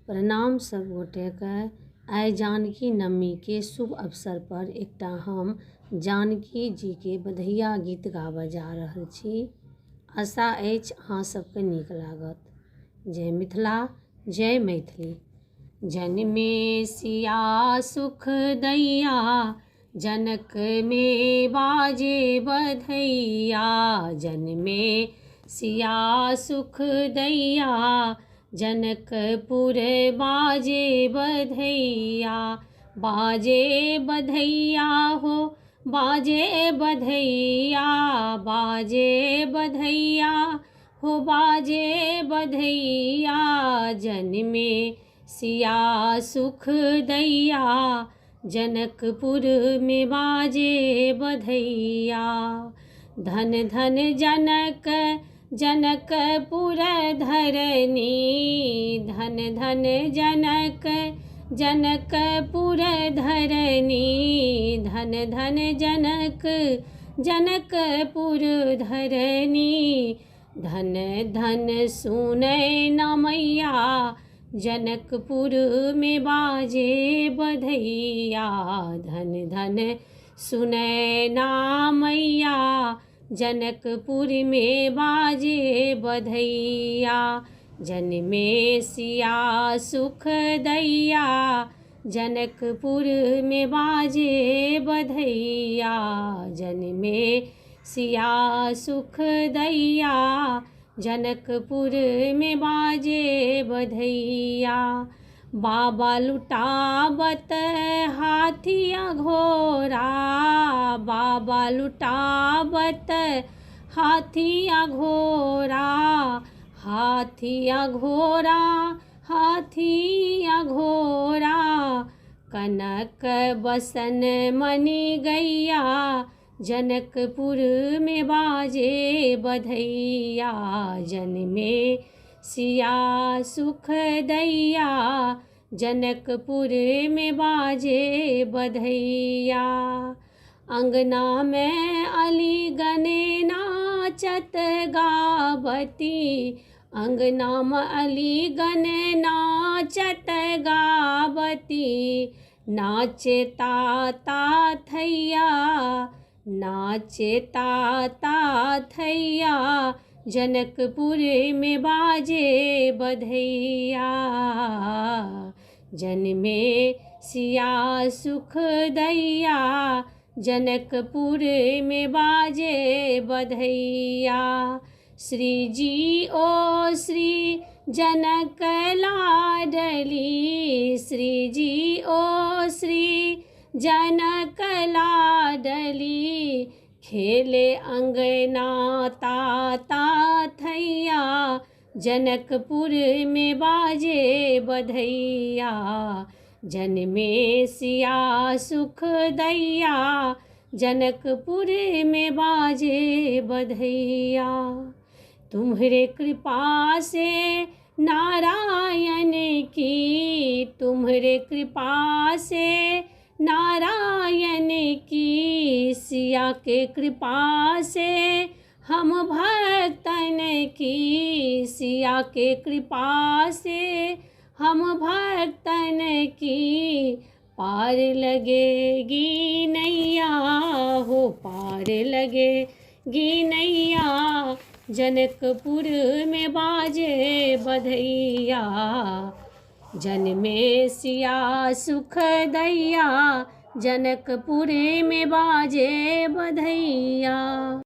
प्रणाम सब गोटेके। आइ जानकी नवमी के शुभ अवसर पर एकटा हम जानकी जी के बधैया गीत गाबऽ जा रहल छी। आशा अछि अहाँ सबके नीक लागत। जय मिथिला, जय मैथिली। जनमे सिया सुख दैया, जनक में बाजे बधैया। जनमे सिया सुख दैया, जनकपुर बाजे बधैया। बाजे बधैया हो, बाजे बधैया, बाजे बधैया हो, बाजे बधैया। जनमे सिया सुख दैया, जनकपुर में बाजे बधैया। धन धन जनक जनकपुर धरनी, धन धन जनक जनकपुर धरनी। धन धन जनक जनकपुर धरनी। धन धन सुनै न मैया, जनकपुर में बाजे बधैया। धन धन सुनै न मैया, जनकपुर में बाजे बधैया। जनमे सिया सुख दैया, जनकपुर में बाजे बधैया। जनमे सिया सुख दैया, जनकपुर में बाजे बधैया। बाबा लुटावत हाथिया घोड़ा, बाबा लुटावत हाथिया घोड़ा। हाथिया घोड़ा, हाथिया घोड़ा, कनक बसन मणि गैया, जनकपुर में बाजे बधैया। जनमे सिया सुख दैया, जनकपुर में बाजे बधैया। अंगना में अलीगन नाचत गावती, अंगना में अलीगन नाचत गावती। नाचे ताता थैया, नाचे ताता थैया, जनकपुर में बाजे बधैया। जनमे सिया सुख दैया, जनकपुर में बाजे बधैया। श्री जी ओ श्री जनक लाडली, श्री जी ओ श्री जनक लाडली। खेले अंगना ताता थैया, जनकपुर में बाजे बधैया। जनमे सिया सुख दैया, जनकपुर में बाजे बधैया। तुम्हारे कृपा से नारायण की, तुम्हारे कृपा से नारायण की। सिया के कृपा से हम भक्तन की, सिया के कृपा से हम भक्तन की। पार लगेगी नैया हो, पार लगेगी नैया, जनकपुर में बाजे बधैया। जनमे सिया सुख दैया, जनकपुर में बाजे बधैया।